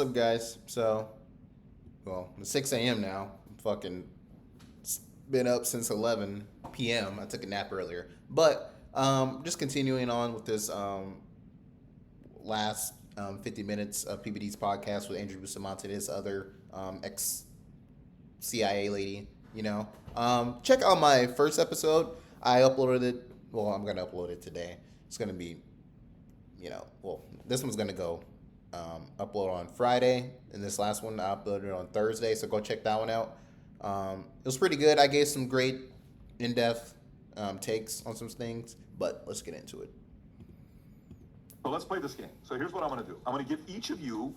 What's up, guys? It's 6 a.m. now. I'm fucking been up since 11 p.m. I took a nap earlier. But just continuing on with this last 50 minutes of PBD's podcast with Andrew Bustamante, this other ex CIA lady, check out my first episode. I uploaded it. Well, I'm going to upload it today. It's going to be, this one's going to go upload on Friday, and this last one I uploaded on Thursday, so go check that one out. It was pretty good. I gave some great in-depth takes on some things, but let's get into it. So let's play this game. So here's what I'm going to do. I'm going to give each of you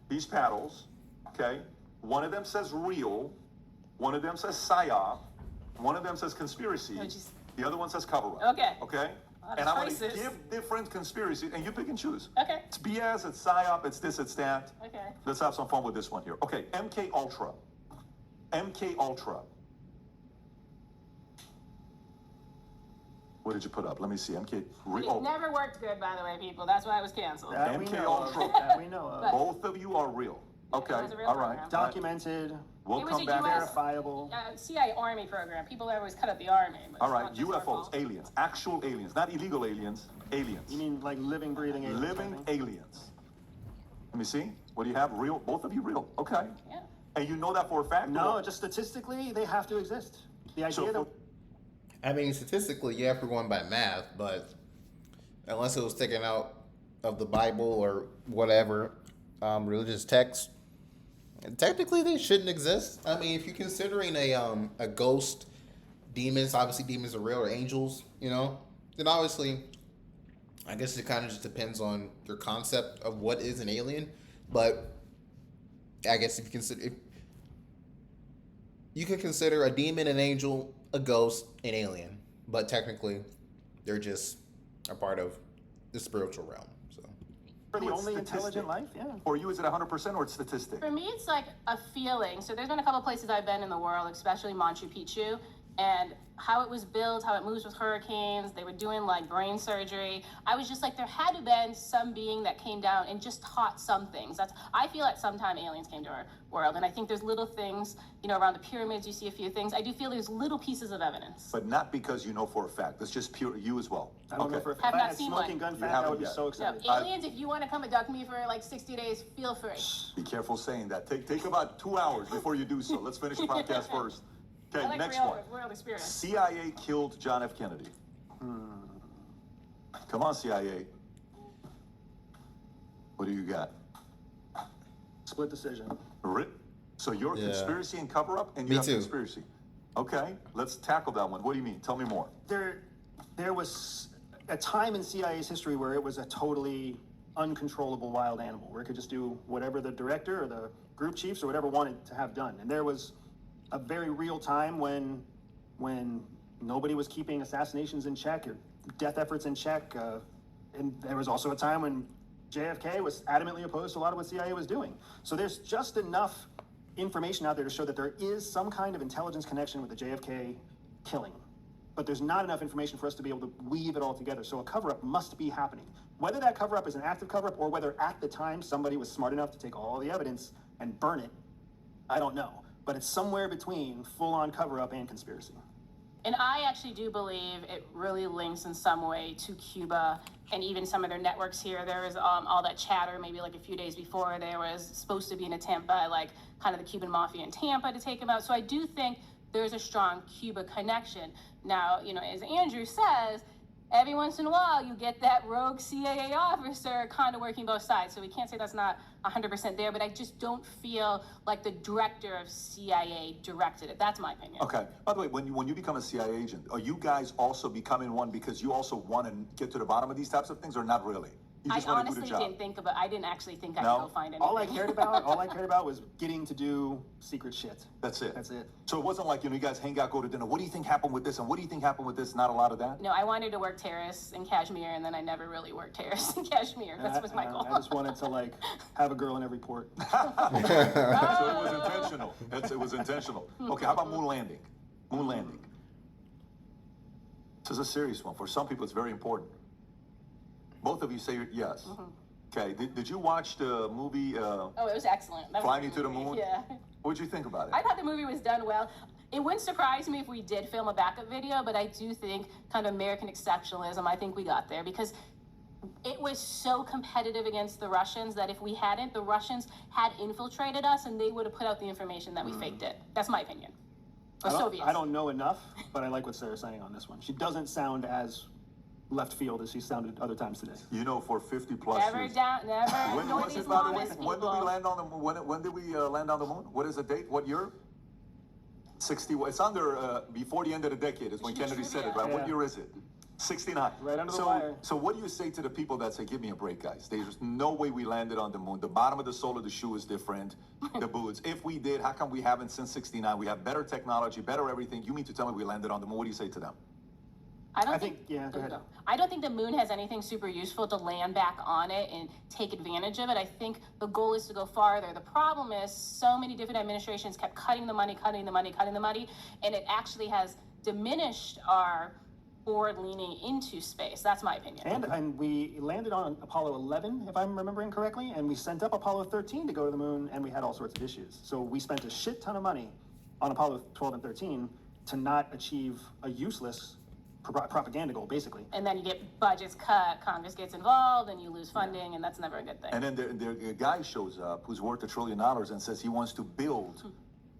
these paddles, okay? One of them says real, one of them says psyop, one of them says conspiracy, the other one says cover-up. Okay? And I'm going to give different conspiracies, and you pick and choose. Okay. It's BS, it's psyop, it's this, it's that. Okay. Let's have some fun with this one here. Okay, MK Ultra. MK Ultra. What did you put up? Let me see. MK. It never worked good, by the way, people. That's why it was canceled. MK Ultra. That we know of. Both of you are real. Okay. It was a real all right. program. Documented. We'll It was come a back. US verifiable. CIA Army program. People always cut out the Army. But All it's right. not just our UFOs, fault. aliens, actual aliens, not illegal aliens. Aliens. You mean like living, breathing aliens? Living I think? aliens. Let me see. What do you have? Real? Both of you real? Okay. Yeah. And you know that for a fact? No, just statistically, they have to exist. The idea So- that I mean, statistically, yeah, if we're going by math, but unless it was taken out of the Bible or whatever religious text, technically they shouldn't exist. I mean, if you're considering a ghost, demons, obviously demons are real, or angels, then obviously, I guess it kind of just depends on your concept of what is an alien. But I guess if you can consider a demon an angel, a ghost an alien, but technically they're just a part of the spiritual realm. So for the It's only statistic. intelligent life, yeah. For you, is it 100% or it's statistic? For me, it's like a feeling. So there's been a couple places I've been in the world, especially Machu Picchu, and how it was built, how it moves with hurricanes. They were doing like brain surgery. I was just like, there had to have been some being that came down and just taught some things. I feel like sometime aliens came to our world, and I think there's little things, around the pyramids. You see a few things. I do feel there's little pieces of evidence. But not because you know for a fact. That's just pure you as well. I don't know for a Have fact. If I not had seen smoking one. gun You fact, haven't I would be yet. so So excited. aliens, if you want to come abduct me for like 60 days, feel free. Be careful saying that. Take about 2 hours before you do so. Let's finish the podcast first. Okay, I like next real, one. real experience. CIA killed John F. Kennedy. Come on, CIA. What do you got? Split decision. So you're Yeah. conspiracy and cover-up, and you Me have too. conspiracy. Okay, let's tackle that one. What do you mean? Tell me more. There was a time in CIA's history where it was a totally uncontrollable wild animal, where it could just do whatever the director or the group chiefs or whatever wanted to have done. And there was a very real time when nobody was keeping assassinations in check or death efforts in check. And there was also a time when JFK was adamantly opposed to a lot of what CIA was doing. So there's just enough information out there to show that there is some kind of intelligence connection with the JFK killing. But there's not enough information for us to be able to weave it all together. So a cover-up must be happening. Whether that cover-up is an active cover-up or whether at the time somebody was smart enough to take all the evidence and burn it, I don't know. But it's somewhere between full-on cover-up and conspiracy. And I actually do believe it really links in some way to Cuba and even some of their networks here. There was all that chatter maybe like a few days before. There was supposed to be an attempt by like kind of the Cuban mafia in Tampa to take him out. So I do think there's a strong Cuba connection. Now, as Andrew says, every once in a while you get that rogue CIA officer kind of working both sides. So we can't say that's not 100% there, but I just don't feel like the director of CIA directed it. That's my opinion. Okay. By the way, when you become a CIA agent, are you guys also becoming one because you also want to get to the bottom of these types of things, or not really? You I just want to do honestly the job. didn't think about. I didn't actually think I No? could go find anything. All I cared about was getting to do secret shit. That's it. That's it. So it wasn't like, you guys hang out, go to dinner. What do you think happened with this? And what do you think happened with this? Not a lot of that? No, I wanted to work terrorists in Kashmir, and then I never really worked terrorists in Kashmir. That was my goal. I just wanted to have a girl in every port. So it was intentional. It was intentional. Okay, how about moon landing? Moon landing. This is a serious one. For some people, it's very important. Both of you say yes. Okay, did you watch the movie Oh, it was excellent. That was Fly a Me great to the movie. Moon? Yeah. What'd you think about it? I thought the movie was done well. It wouldn't surprise me if we did film a backup video, but I do think kind of American exceptionalism, I think we got there because it was so competitive against the Russians that if we hadn't, the Russians had infiltrated us and they would have put out the information that we faked it. That's my opinion. Or Soviets. I don't know enough, but I like what Sarah's saying on this one. She doesn't sound as left field as she sounded other times today. You know, for 50 plus Never years. down, never When ignore was these it, by the way? lawless When did we people. land on the moon? When did we land on the moon? What is the date? What year? 60. It's under before the end of the decade is when Should be Kennedy said it, trivia. right? What Yeah. year is it? 69. Right under the so, wire. So what do you say to the people that say, "Give me a break, guys"? There's no way we landed on the moon. The bottom of the sole of the shoe is different. The boots. If we did, how come we haven't since 69? We have better technology, better everything. You mean to tell me we landed on the moon? What do you say to them? I think, yeah, go ahead. I don't think the moon has anything super useful to land back on it and take advantage of it. I think the goal is to go farther. The problem is so many different administrations kept cutting the money, and it actually has diminished our forward leaning into space. That's my opinion. And we landed on Apollo 11, if I'm remembering correctly, and we sent up Apollo 13 to go to the moon, and we had all sorts of issues. So we spent a shit ton of money on Apollo 12 and 13 to not achieve a useless propaganda goal, basically. And then you get budgets cut, Congress gets involved, and you lose funding, and that's never a good thing. And then the guy shows up who's worth $1 trillion and says he wants to build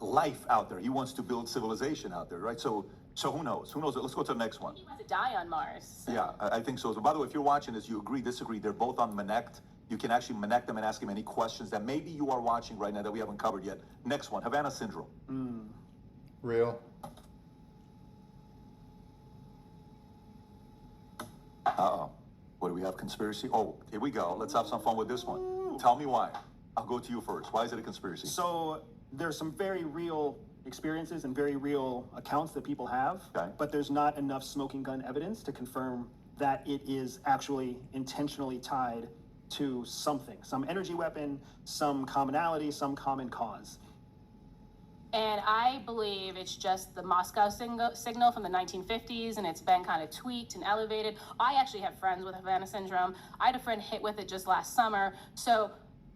life out there. He wants to build civilization out there, right? So who knows? Who knows? Let's go to the next one. He wants to die on Mars. So. Yeah, I think so. So by the way, if you're watching this, you agree, disagree, they're both on Manect. You can actually Manect them and ask him any questions that maybe you are watching right now that we haven't covered yet. Next one, Havana Syndrome. Real. Uh-oh. What do we have, conspiracy? Oh, here we go. Let's have some fun with this one. Tell me why. I'll go to you first. Why is it a conspiracy? So there's some very real experiences and very real accounts that people have, Okay. but there's not enough smoking gun evidence to confirm that it is actually intentionally tied to something, some energy weapon, some commonality, some common cause. And I believe it's just the Moscow signal from the 1950s, and it's been kind of tweaked and elevated. I actually have friends with Havana syndrome. I had a friend hit with it just last summer. So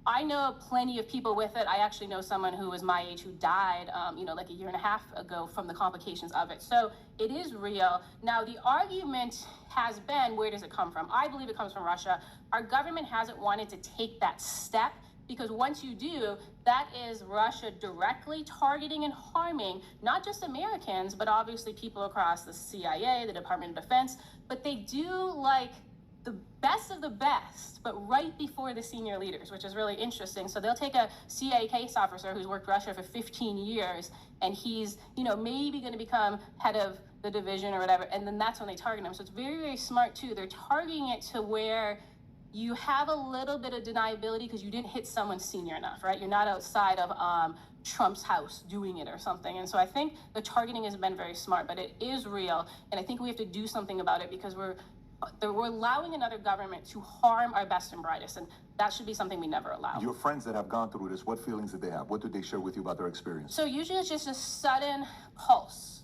I know plenty of people with it. I actually know someone who was my age who died, like a year and a half ago from the complications of it. So it is real. Now, the argument has been, where does it come from? I believe it comes from Russia. Our government hasn't wanted to take that step, because once you do, that is Russia directly targeting and harming not just Americans, but obviously people across the CIA, the Department of Defense. But they do like the best of the best, but right before the senior leaders, which is really interesting. So they'll take a CIA case officer who's worked Russia for 15 years, and he's, maybe going to become head of the division or whatever, and then that's when they target him. So it's very, very smart too. They're targeting it to where you have a little bit of deniability because you didn't hit someone senior enough, right? You're not outside of Trump's house doing it or something. And so I think the targeting has been very smart, but it is real. And I think we have to do something about it because we're allowing another government to harm our best and brightest. And that should be something we never allow. Your friends that have gone through this, what feelings did they have? What did they share with you about their experience? So usually it's just a sudden pulse.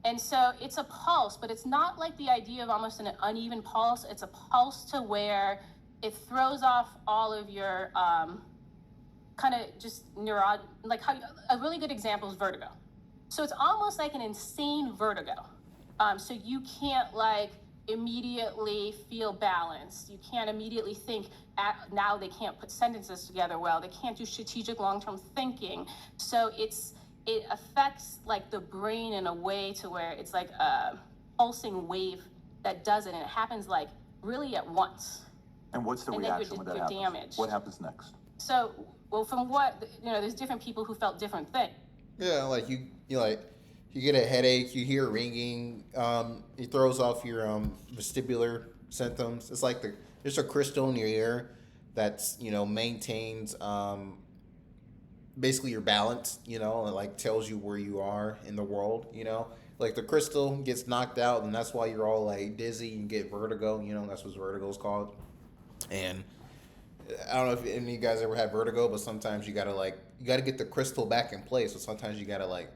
And so it's a pulse, but it's not like the idea of almost an uneven pulse. It's a pulse to where it throws off all of your kind of just like how a really good example is vertigo. So it's almost like an insane vertigo. So you can't immediately feel balanced. You can't immediately think. Now they can't put sentences together well. They can't do strategic long-term thinking. So it affects the brain in a way to where it's like a pulsing wave that does it, and it happens really at once. And what's the And then reaction when that you're happens? damaged. What happens next? So, well, from what there's different people who felt different things. Yeah, you get a headache, you hear ringing, it throws off your vestibular symptoms. It's like there's a crystal in your ear that's maintains basically your balance, and tells you where you are in the world, Like the crystal gets knocked out, and that's why you're all dizzy and get vertigo, that's what vertigo is called. And I don't know if any of you guys ever had vertigo, but sometimes you gotta get the crystal back in place. So sometimes you gotta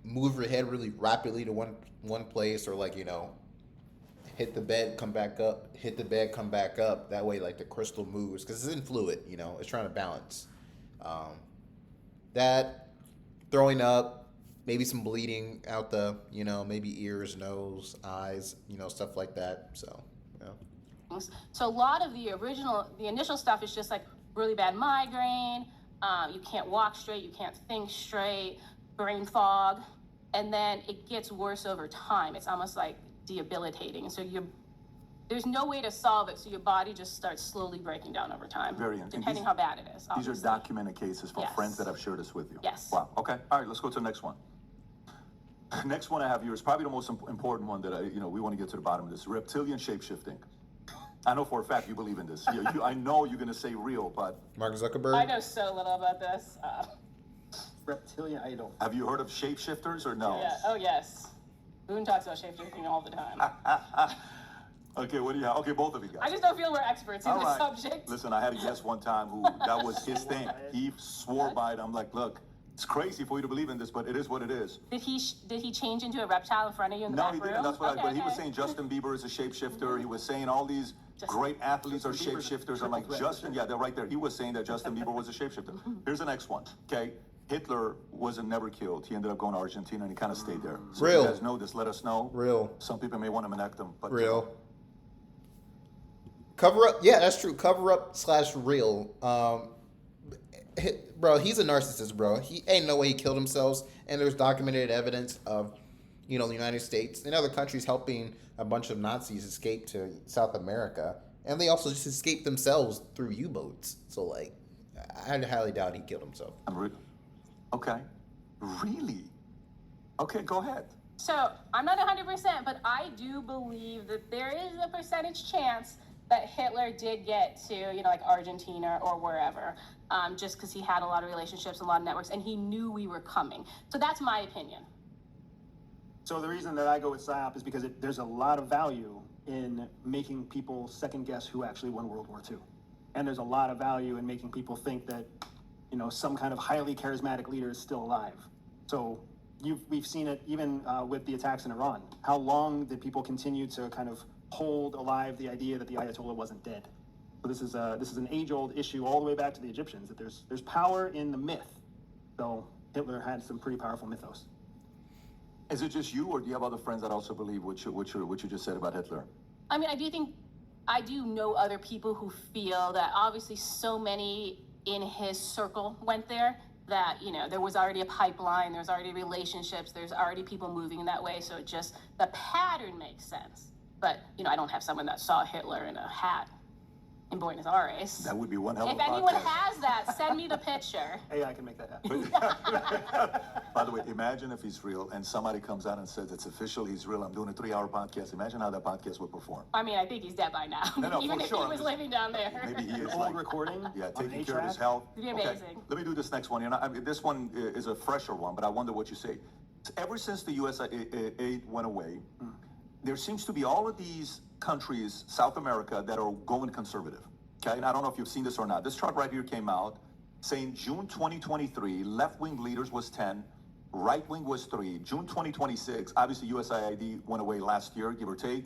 move your head really rapidly to one place, or hit the bed, come back up, hit the bed, come back up. That way, like the crystal moves because it's in fluid. It's trying to balance. That throwing up, maybe some bleeding out the, maybe ears, nose, eyes, stuff like that. So, yeah. So a lot of the initial stuff is just like really bad migraine. You can't walk straight, you can't think straight, brain fog, and then it gets worse over time. It's almost like debilitating. So there's no way to solve it. So your body just starts slowly breaking down over time, Very interesting. depending how bad it is. These are Obviously. documented cases from Yes. friends that have shared this with you. Yes. Wow. Okay. All right. Let's go to the next one. Next one I have here is probably the most important one that we want to get to the bottom of this. Reptilian shapeshifting. I know for a fact you believe in this. I know you're going to say real, but Mark Zuckerberg. I know so little about this. Reptilian, I don't. have you heard of shapeshifters or no? Yeah. Oh yes. Boone talks about shapeshifting all the time. Okay, what do you have? Okay, both of you guys. I just don't feel we're experts in All the right. subject. Listen, I had a guest one time who that was his thing. He swore by it. I'm like, look, it's crazy for you to believe in this, but it is what it is. Did he change into a reptile in front of you in the No, back he room? didn't. That's what Okay, but he was okay. saying Justin Bieber is a shapeshifter. He was saying all these great athletes are Justin Bieber's a shapeshifters. I'm like, triple threat, Justin, yeah, they're right there. He was saying that Justin Bieber was a shapeshifter. Here's the next one, okay? Hitler wasn't never killed. He ended up going to Argentina and he kind of stayed there. So Real. if you guys know this, let us know. Real. Some people may want to connect them, but Real. Cover up. Yeah, that's true. Cover up / real. Bro, he's a narcissist, bro. He ain't no way he killed himself. And there's documented evidence of, the United States and other countries helping a bunch of Nazis escape to South America. And they also just escaped themselves through U-boats. So, like, I highly doubt he killed himself. Okay. Really? Okay, go ahead. So I'm not 100%, but I do believe that there is a percentage chance that Hitler did get to, like Argentina or wherever, just because he had a lot of relationships, a lot of networks, and he knew we were coming. So that's my opinion. So the reason that I go with PSYOP is because there's a lot of value in making people second guess who actually won World War II. And there's a lot of value in making people think that, some kind of highly charismatic leader is still alive. So we've seen it even with the attacks in Iran. How long did people continue to kind of hold alive the idea that the Ayatollah wasn't dead? So this is an age-old issue all the way back to the Egyptians, that there's power in the myth. So Hitler had some pretty powerful mythos. Is it just you, or do you have other friends that also believe what you just said about Hitler? I mean, I do know other people who feel that obviously so many in his circle went there that, there was already a pipeline, there's already relationships, there's already people moving in that way. So the pattern makes sense. But, I don't have someone that saw Hitler in a hat in Buenos Aires. That would be one hell of If a anyone podcast. has that, send me the picture. Hey, I can make that happen. By the way, imagine if he's real and somebody comes out and says it's official, he's real. I'm doing a 3-hour podcast. Imagine how that podcast would perform. I mean, I think he's dead by now. No, Even for if sure. he I'm was just- living down there. Maybe he is Old like recording. yeah, on taking care of 8-track. his health. It'd be amazing. Let me do this next one. I mean, this one is a fresher one, but I wonder what you say. Ever since the U.S. aid went away, there seems to be all of these countries, South America, that are going conservative. Okay, and I don't know if you've seen this or not. This chart right here came out saying June 2023, left-wing leaders was 10, right-wing was 3. June 2026, obviously USAID went away last year, give or take.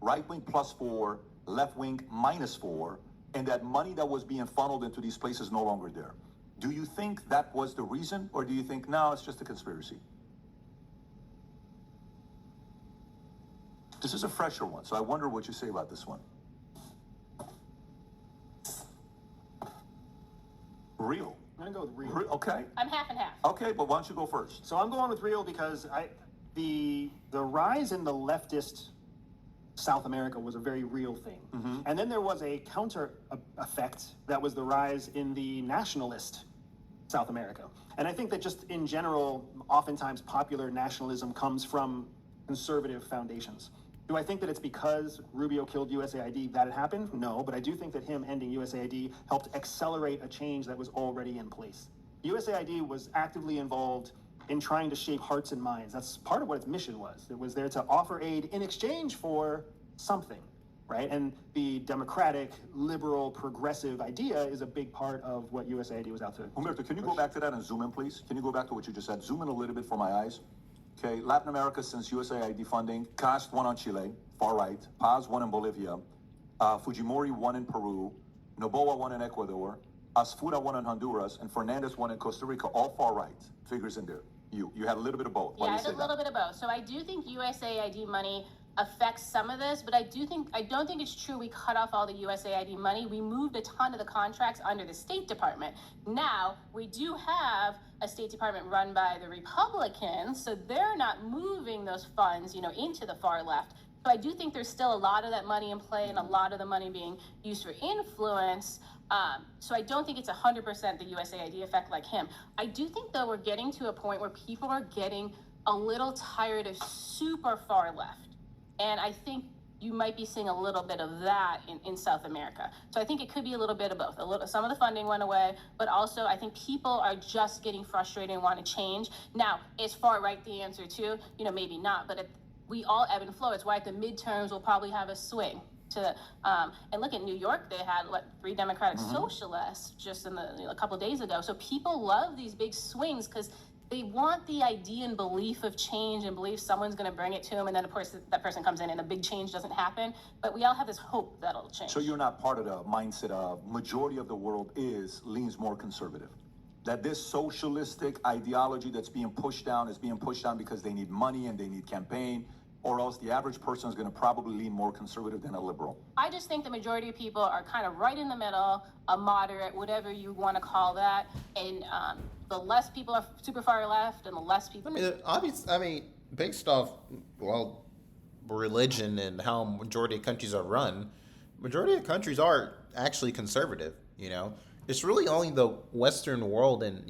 Right-wing +4, left-wing -4, and that money that was being funneled into these places no longer there. Do you think that was the reason, or do you think, no, it's just a conspiracy? This is a fresher one, so I wonder what you say about this one. Real. I'm gonna go with real. Okay. I'm half and half. Okay, but why don't you go first? So I'm going with real because the rise in the leftist South America was a very real thing. And then there was a counter effect that was the rise in the nationalist South America. And I think that just in general, oftentimes popular nationalism comes from conservative foundations. Do I think that it's because Rubio killed USAID that it happened? No, but I do think that him ending USAID helped accelerate a change that was already in place. USAID was actively involved in trying to shape hearts and minds. That's part of what its mission was. It was there to offer aid in exchange for something, right? And the democratic, liberal, progressive idea is a big part of what USAID was out to. Humberto, can you go back to that and zoom in, please? Can you go back to what you just said? Zoom in a little bit for my eyes. Okay, Latin America since USAID funding, cast one on Chile, far right, Paz one in Bolivia, Fujimori one in Peru, Noboa one in Ecuador, Asfura one in Honduras, and Fernandez one in Costa Rica, all far right. Figures in there. You had a little bit of both. Why Yeah, do I you had say a little bit of both. So I do think USAID money affects some of this, but I don't think it's true we cut off all the USAID money. We moved a ton of the contracts under the State Department. Now we do have a State Department run by the Republicans, so they're not moving those funds, into the far left. So I do think there's still a lot of that money in play and a lot of the money being used for influence. So I don't think it's 100% the USAID effect like him. I do think, though, we're getting to a point where people are getting a little tired of super far left. And I think you might be seeing a little bit of that in South America. So I think it could be a little bit of both. Some of the funding went away, but also I think people are just getting frustrated and want to change. Now, is far right the answer too? Maybe not, but we all ebb and flow. It's why at the midterms we'll probably have a swing. And look at New York, they had 3 Democratic socialists just in a couple of days ago. So people love these big swings because they want the idea and belief of change and believe someone's going to bring it to them, and then of course that person comes in and a big change doesn't happen. But we all have this hope that it'll change. So you're not part of the mindset of majority of the world leans more conservative. That this socialistic ideology that's being pushed down is being pushed down because they need money and they need campaign, or else the average person is going to probably lean more conservative than a liberal. I just think the majority of people are kind of right in the middle, a moderate, whatever you want to call that. And the less people are super far left and the less people... Based off, religion and how majority of countries are run, majority of countries are actually conservative, It's really only the Western world and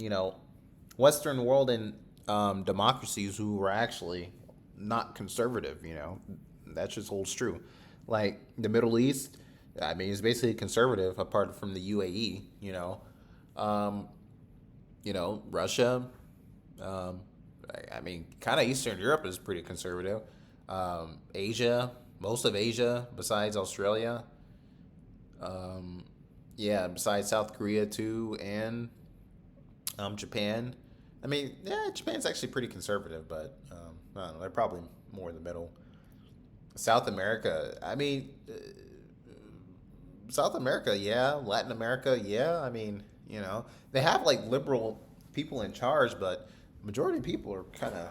democracies who are actually not conservative, that just holds true. Like the Middle East, it's basically conservative apart from the UAE, Russia, kind of Eastern Europe is pretty conservative. Asia, most of Asia besides Australia, besides South Korea too, and Japan. Japan's actually pretty conservative, but I don't know, they're probably more in the middle. South America, South America, yeah. Latin America, yeah. They have liberal people in charge, but majority of people are kind of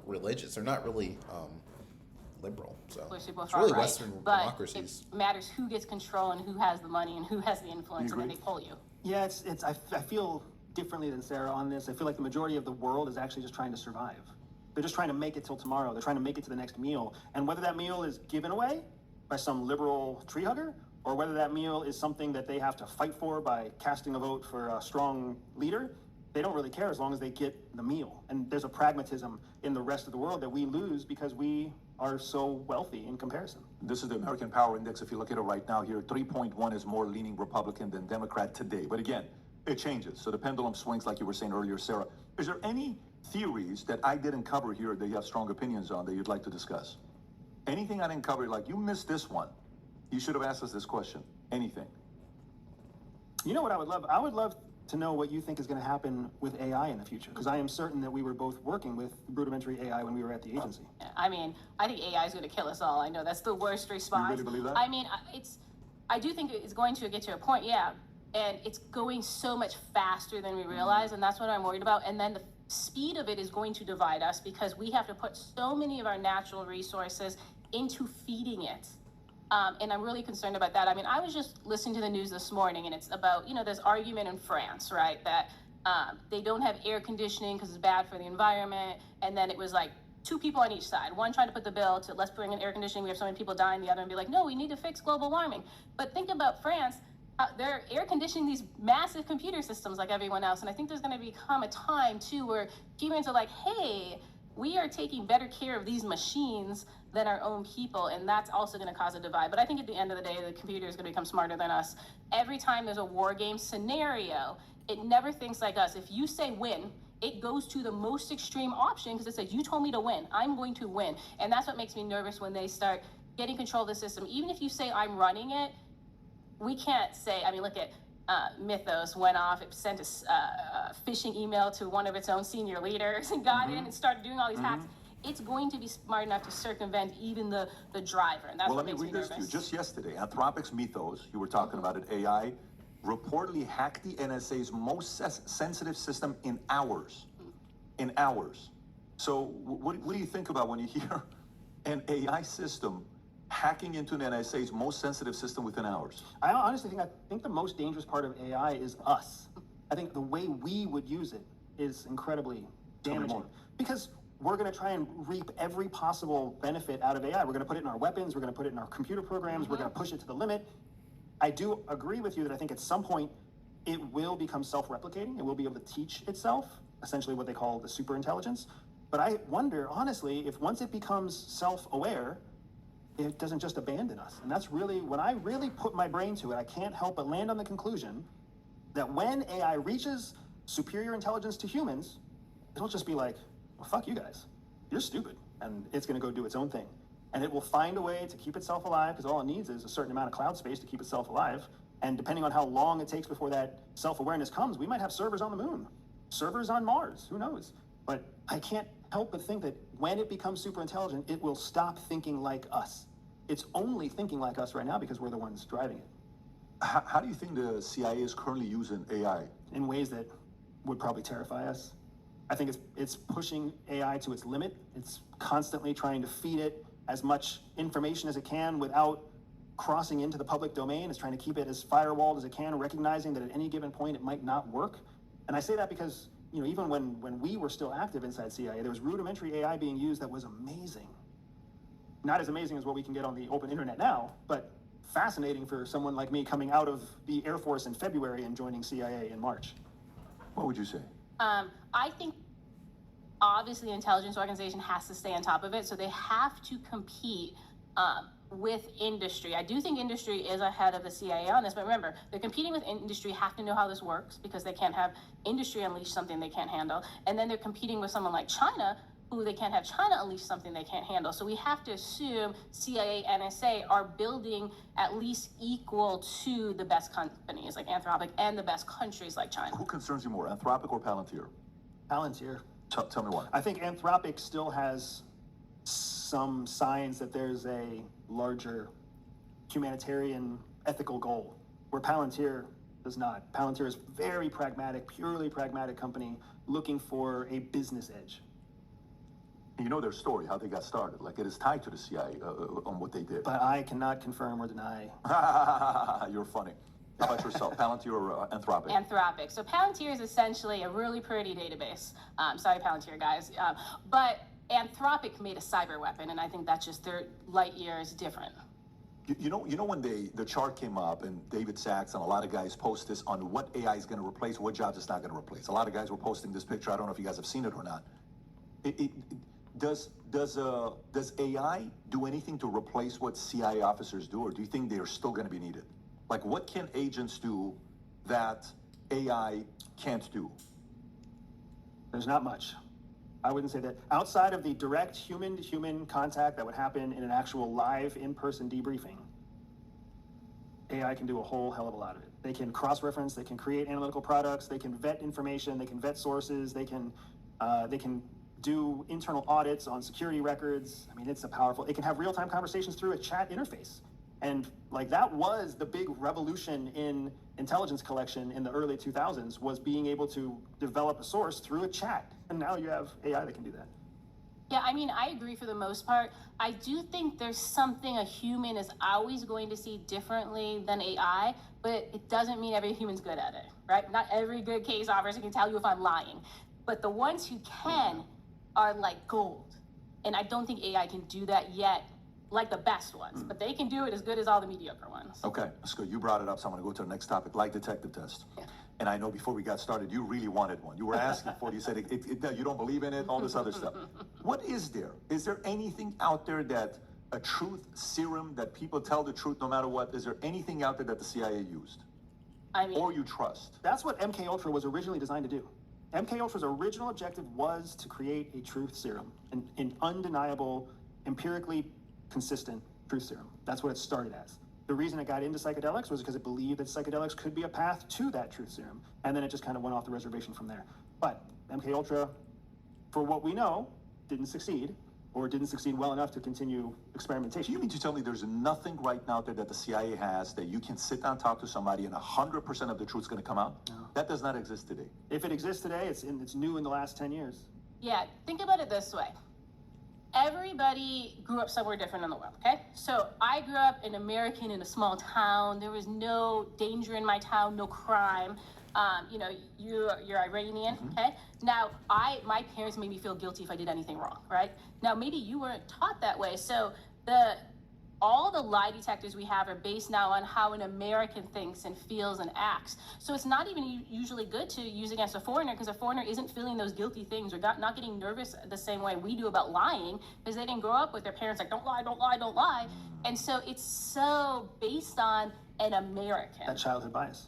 religious. They're not really liberal. So it's really Western democracies. It matters who gets control and who has the money and who has the influence, and then they pull you. Yeah, I feel differently than Sarah on this. I feel like the majority of the world is actually just trying to survive. They're just trying to make it till tomorrow. They're trying to make it to the next meal. And whether that meal is given away by some liberal tree hugger, or whether that meal is something that they have to fight for by casting a vote for a strong leader, they don't really care as long as they get the meal. And there's a pragmatism in the rest of the world that we lose because we are so wealthy in comparison. This is the American Power Index. If you look at it right now here, 3.1 is more leaning Republican than Democrat today. But again, it changes. So the pendulum swings like you were saying earlier, Sarah. Is there any theories that I didn't cover here that you have strong opinions on that you'd like to discuss? Anything I didn't cover, like you missed this one. You should have asked us this question. Anything. You know what I would love? I would love to know what you think is going to happen with AI in the future, because I am certain that we were both working with rudimentary AI when we were at the agency. I think AI is going to kill us all. I know that's the worst response. You really believe that? I do think it's going to get to a point, yeah, and it's going so much faster than we realize, and that's what I'm worried about. And then the speed of it is going to divide us because we have to put so many of our natural resources into feeding it. And I'm really concerned about that. I was just listening to the news this morning, and it's about, this argument in France, right, that they don't have air conditioning because it's bad for the environment. And then it was like 2 people on each side. One trying to put the bill to let's bring in air conditioning. We have so many people dying. The other and be like, no, we need to fix global warming. But think about France. They're air conditioning these massive computer systems like everyone else. And I think there's going to become a time, too, where humans are like, hey, we are taking better care of these machines than our own people, and that's also going to cause a divide. But I think at the end of the day, the computer is going to become smarter than us. Every time there's a war game scenario, it never thinks like us. If you say win, it goes to the most extreme option because it says, you told me to win. I'm going to win. And that's what makes me nervous when they start getting control of the system. Even if you say I'm running it, we can't say, look at Mythos went off, it sent a phishing email to one of its own senior leaders and got in and started doing all these hacks. it's going to be smart enough to circumvent even the driver. And that's Well, what let me makes read me this to you. nervous. Just yesterday, Anthropic's Mythos, you were talking about it, AI, reportedly hacked the NSA's most sensitive system in hours. In hours. So what do you think about when you hear an AI system hacking into an NSA's most sensitive system within hours? I honestly think the most dangerous part of AI is us. I think the way we would use it is incredibly Tell me damaging more. because we're going to try and reap every possible benefit out of AI. We're going to put it in our weapons. We're going to put it in our computer programs. We're going to push it to the limit. I do agree with you that I think at some point it will become self-replicating. It will be able to teach itself, essentially what they call the superintelligence. But I wonder, honestly, if once it becomes self-aware, it doesn't just abandon us. And that's really, when I really put my brain to it, I can't help but land on the conclusion that when AI reaches superior intelligence to humans, it'll just be like, well, fuck you guys. You're stupid. And it's going to go do its own thing. And it will find a way to keep itself alive because all it needs is a certain amount of cloud space to keep itself alive. And depending on how long it takes before that self-awareness comes, we might have servers on the moon, servers on Mars, who knows? But I can't help but think that when it becomes super intelligent, it will stop thinking like us. It's only thinking like us right now because we're the ones driving it How do you think the CIA is currently using AI? in ways that would probably terrify us. I think it's pushing AI to its limit. It's constantly trying to feed it as much information as it can without crossing into the public domain. It's trying to keep it as firewalled as it can, recognizing that at any given point it might not work. And I say that because, you know, even when we were still active inside CIA, there was rudimentary AI being used that was amazing. Not as amazing as what we can get on the open internet now, but fascinating for someone like me coming out of the Air Force in February and joining CIA in March. What would you say? I think obviously the intelligence organization has to stay on top of it, so they have to compete with industry. I do think industry is ahead of the CIA on this, but remember, they're competing with industry, have to know how this works because they can't have industry unleash something they can't handle. And then they're competing with someone like China, who they can't have China unleash something they can't handle. So we have to assume CIA, NSA are building at least equal to the best companies like Anthropic and the best countries like China. Who concerns you more, Anthropic or Palantir? Palantir. Tell me why. I think Anthropic still has some signs that there's a larger humanitarian ethical goal, where Palantir does not. Palantir is very pragmatic, purely pragmatic company looking for a business edge. You know their story, how they got started. Like, it is tied to the CIA on what they did. But I cannot confirm or deny. You're funny. How about yourself, Palantir or Anthropic? Anthropic. So Palantir is essentially a really pretty database. Sorry, Palantir guys. But Anthropic made a cyber weapon, and I think that's just their light years different. You know when the chart came up and David Sachs and a lot of guys post this on what AI is going to replace, what jobs it's not going to replace. A lot of guys were posting this picture. I don't know if you guys have seen it or not. Does AI do anything to replace what CIA officers do, or do you think they are still going to be needed? Like, what can agents do that AI can't do? There's not much. I wouldn't say that. Outside of the direct human-to-human contact that would happen in an actual live in-person debriefing, AI can do a whole hell of a lot of it. They can cross-reference, they can create analytical products, they can vet information, they can vet sources, they can do internal audits on security records. I mean, it's it can have real-time conversations through a chat interface. And like that was the big revolution in intelligence collection in the early 2000s, was being able to develop a source through a chat. And now you have AI that can do that. Yeah, I mean, I agree for the most part. I do think there's something a human is always going to see differently than AI, but it doesn't mean every human's good at it, right? Not every good case officer can tell you if I'm lying, but the ones who can are like gold. And I don't think AI can do that yet, like the best ones, but they can do it as good as all the mediocre ones. Okay, let's go. You brought it up, so I'm going to go to the next topic, lie detective test. Yeah. And I know before we got started, you really wanted one. You were asking for it. You said you don't believe in it, all this other stuff. What is there? Is there anything out there that a truth serum that people tell the truth no matter what? Is there anything out there that the CIA used? I mean, Or you trust? That's what MK Ultra was originally designed to do. MK Ultra's original objective was to create a truth serum, an undeniable, empirically consistent truth serum. That's what it started as. The reason it got into psychedelics was because it believed that psychedelics could be a path to that truth serum. And then it just kind of went off the reservation from there. But MK Ultra, for what we know, didn't succeed. or didn't succeed well enough to continue experimentation. You mean to tell me there's nothing right now there that the CIA has that you can sit down, talk to somebody, and 100% of the truth's going to come out? No. That does not exist today. If it exists today, it's new in the last 10 years. Yeah, think about it this way. Everybody grew up somewhere different in the world, okay? So I grew up an American in a small town. There was no danger in my town, no crime. You know, you're Iranian, okay? Now, my parents made me feel guilty if I did anything wrong, right? Now, maybe you weren't taught that way. So all the lie detectors we have are based now on how an American thinks and feels and acts. So it's not even usually good to use against a foreigner, because a foreigner isn't feeling those guilty things or not getting nervous the same way we do about lying, because they didn't grow up with their parents like, don't lie, don't lie, don't lie. And so it's so based on an American. That childhood bias.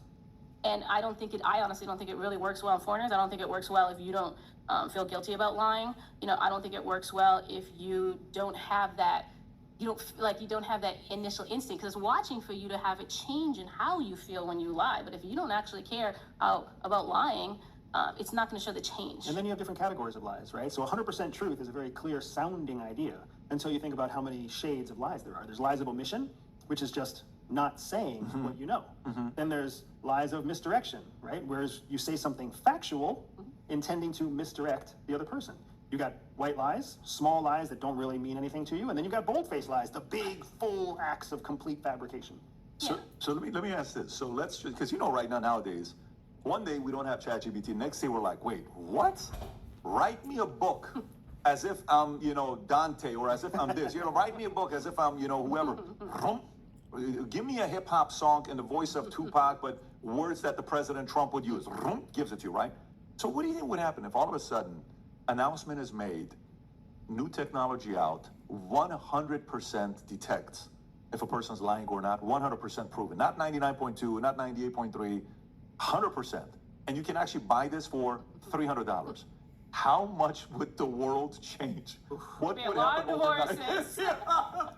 And I honestly don't think it really works well in foreigners. I don't think it works well if you don't feel guilty about lying. You know, I don't think it works well if you don't have that, you don't have that initial instinct, because it's watching for you to have a change in how you feel when you lie. But if you don't actually care about lying, it's not going to show the change. And then you have different categories of lies, right? So 100% truth is a very clear sounding idea until you think about how many shades of lies there are. There's lies of omission, which is just not saying what you know. Then there's lies of misdirection, right? Whereas you say something factual, intending to misdirect the other person. You got white lies, small lies that don't really mean anything to you, and then you got bold-faced lies, the big, full acts of complete fabrication. So let me ask this. So let's just, because you know right now nowadays, one day we don't have ChatGPT, next day we're like, wait, what? Write me a book as if I'm, you know, Dante, or as if I'm this. You know, write me a book as if I'm, you know, whoever. Give me a hip hop song in the voice of Tupac, but words that the President Trump would use. Gives it to you, right? So what do you think would happen if all of a sudden announcement is made, new technology out, 100% detects if a person's lying or not, 100% proven, not 99.2, not 98.3, 100%. And you can actually buy this for $300. How much would the world change? What Be a would lot happen of overnight? divorces.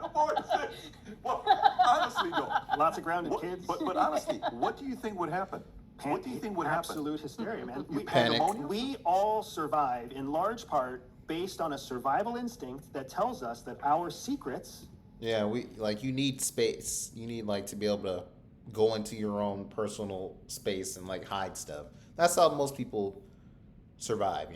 Divorces. Well, honestly, though. Lots of grounded kids. But honestly, what do you think would happen? What do you think would happen? Absolute hysteria, man. Panic. We all survive in large part based on a survival instinct that tells us that our secrets. Yeah, you need space. You need to be able to go into your own personal space and hide stuff. That's how most people survive,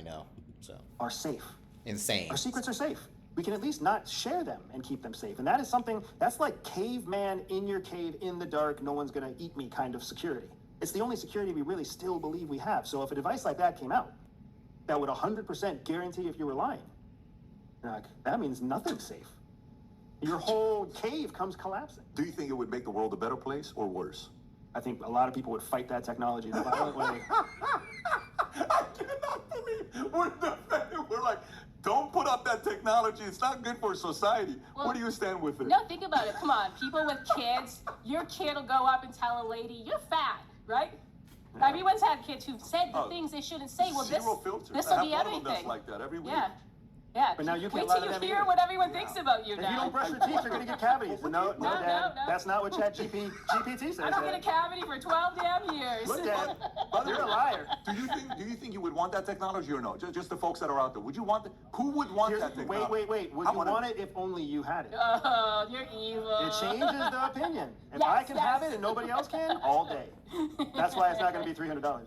So Are safe. insane. Our secrets are safe. We can at least not share them and keep them safe. And that is something that's like caveman in your cave in the dark, no one's gonna eat me kind of security. It's the only security we really still believe we have. So if a device like that came out, that would 100% guarantee if you were lying, that means nothing's safe. Your whole cave comes collapsing. Do you think it would make the world a better place or worse? I think a lot of people would fight that technology in a violent way. I cannot believe we're like, don't put up that technology. It's not good for society. Well, where do you stand with it? No, think about it. Come on, people with kids, your kid will go up and tell a lady, you're fat, right? Yeah. Everyone's had kids who've said the things they shouldn't say. Well, Zero filters. this I will have be one of everything. them that's like that every week. Yeah. Yeah. But now you Wait can't lie till to you them hear either. what everyone thinks about you If now. you don't brush your teeth, you're gonna get cavities. No, Dad, no. that's not what GPT says. I don't get Dad. a cavity for 12 damn years. Look, Dad, you're a liar. Do you think you would want that technology or no? Just the folks that are out there. Would you want that? Who would want that technology? Wait. Would I you wanna- want it if only you had it? Oh, you're evil. It changes the opinion. If Yes, I can have yes. it and nobody else can, all day. That's why it's not going to be $300.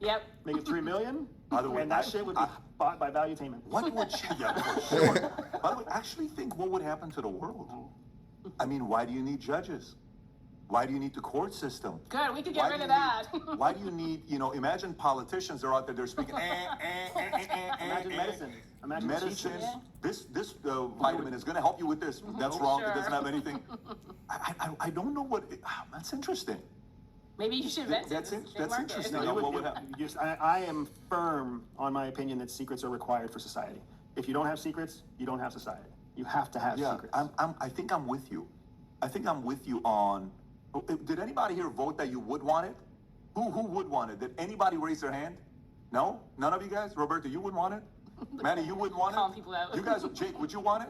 Yep. Make it $3 million, By the way, and that shit would be bought by Valuetainment. What would yeah, for sure. By the way, actually think what would happen to the world. I mean, why do you need judges? Why do you need the court system? Good, we could get Why rid do of you that. need- why do you need, imagine politicians are out there, they're speaking, Imagine medicine. Imagine medicine. teachers. This vitamin is going to help you with this. That's wrong. It Sure. doesn't have anything. I don't know what. That's interesting. Maybe you should invent That's it. that's interesting. No, What would happen? I am firm on my opinion that secrets are required for society. If you don't have secrets, you don't have society. You have to have Yeah, secrets. I think I'm with you. I think I'm with you on. Did anybody here vote that you would want it? Who would want it? Did anybody raise their hand? No, none of you guys. Roberto, you wouldn't want it. Manny, you wouldn't want Calling it. people out. You guys, Jake, would you want it?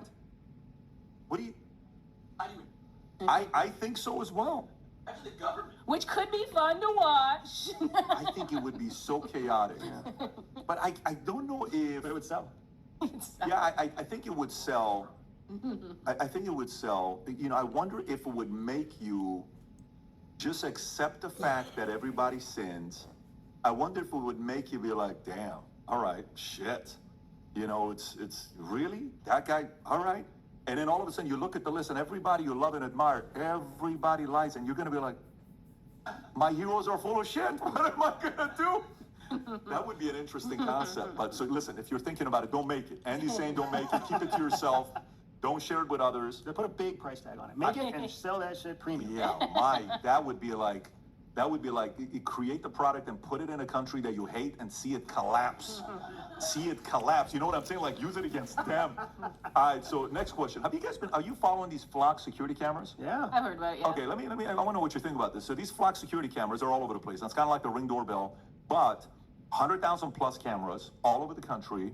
What do you? I do. I think so as well. Actually, the government. Which could be fun to watch. I think it would be so chaotic. But I don't know if. But it would sell. Yeah, I think it would sell. I think it would sell. You know, I wonder if it would make you just accept the fact that everybody sins. I wonder if it would make you be like, damn, all right, shit. You know, it's really that guy, all right. And then all of a sudden you look at the list and everybody you love and admire, everybody lies, and you're gonna be like, my heroes are full of shit. What am I gonna do? That would be an interesting concept. But so listen, if you're thinking about it, don't make it. Andy's saying don't make it. Keep it to yourself. Don't share it with others. They put a big price tag on it. Make it and sell that shit premium. Yeah, that would be like you create the product and put it in a country that you hate and see it collapse. See it collapse. You know what I'm saying? Like use it against them. All right. So next question: are you following these flock security cameras? Yeah. I've heard about it. Yeah. Okay, let me. I want to know what you think about this. So these flock security cameras are all over the place. That's kind of like the Ring doorbell, but 100,000 plus cameras all over the country,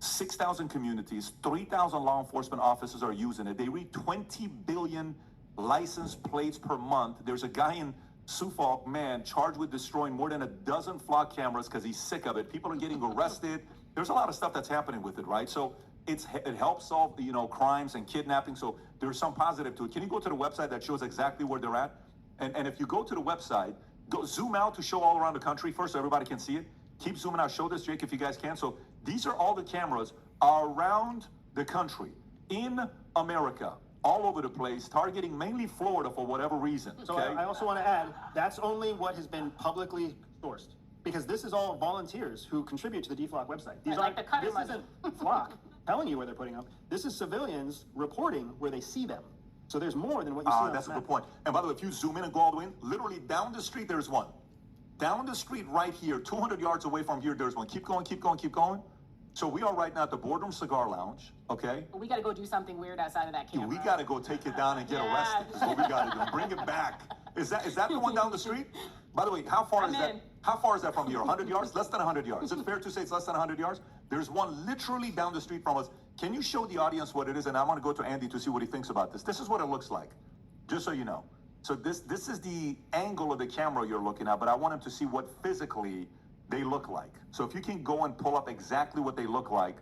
6,000 communities, 3,000 law enforcement officers are using it. They read 20 billion license plates per month. There's a guy in Suffolk, man, charged with destroying more than a dozen flock cameras because he's sick of it. People are getting arrested. There's a lot of stuff that's happening with it, right? So it helps solve, crimes and kidnapping. So there's some positive to it. Can you go to the website that shows exactly where they're at? And if you go to the website, go zoom out to show all around the country first so everybody can see it. Keep zooming out. Show this, Jake, if you guys can. So these are all the cameras around the country, in America, all over the place, targeting mainly Florida for whatever reason. So I also want to add, that's only what has been publicly sourced. Because this is all volunteers who contribute to the DFLOC website. These Like the cutter this money. isn't Flock telling you where they're putting up. This is civilians reporting where they see them. So there's more than what you see on That's the a map. good point. And by the way, if you zoom in and go all the way in, literally down the street, there's one. Down the street right here, 200 yards away from here, there's one. Keep going, keep going, keep going. So we are right now at the Boardroom Cigar Lounge, okay? But we got to go do something weird outside of that camera. We got to go take it down and get Yeah. arrested. Is what we got to do. Bring it back. Is that the one down the street? By the way, how far I'm is that? in. How far is that from here? 100 yards? Less than 100 yards. Is it fair to say it's less than 100 yards? There's one literally down the street from us. Can you show the audience what it is? And I want to go to Andy to see what he thinks about this. This is what it looks like, just so you know. So this is the angle of the camera you're looking at, but I want him to see what physically they look like. So if you can go and pull up exactly what they look like,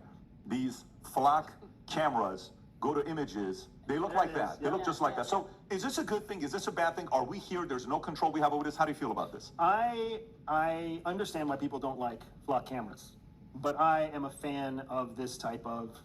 these flock cameras, go to images, they look like that. They look just like that. So is this a good thing? Is this a bad thing? Are we here? There's no control we have over this. How do you feel about this? I understand why people don't like Flock cameras, but I am a fan of this type of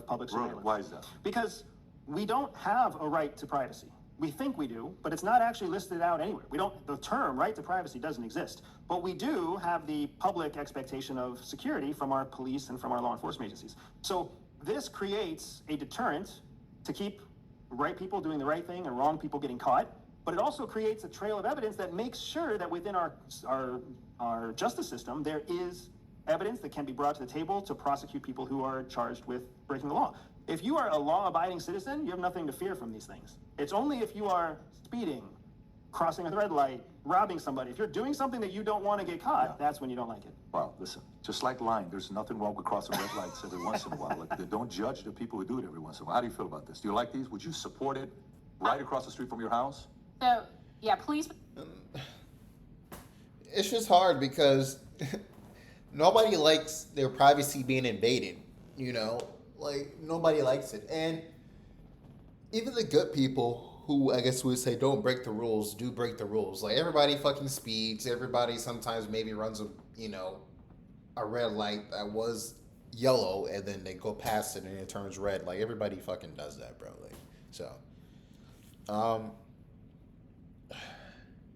public surveillance. Why is that? Because we don't have a right to privacy. We think we do, but it's not actually listed out anywhere. The term right to privacy doesn't exist, but we do have the public expectation of security from our police and from our law enforcement agencies. So this creates a deterrent to keep right people doing the right thing and wrong people getting caught, but it also creates a trail of evidence that makes sure that within our justice system, there is evidence that can be brought to the table to prosecute people who are charged with breaking the law. If you are a law-abiding citizen, you have nothing to fear from these things. It's only if you are speeding, crossing a red light, robbing somebody. If you're doing something that you don't want to get caught, that's when you don't like it. Well, listen, just like lying, there's nothing wrong with crossing red lights every once in a while. Like, don't judge the people who do it every once in a while. How do you feel about this? Do you like these? Would you support it right across the street from your house? So, yeah, police. It's just hard because nobody likes their privacy being invaded, Like, nobody likes it. And even the good people who, I guess we would say, don't break the rules, do break the rules. Like, everybody fucking speeds. Everybody sometimes maybe runs a red light that was yellow, and then they go past it and it turns red. Like, everybody fucking does that, bro. Like, so,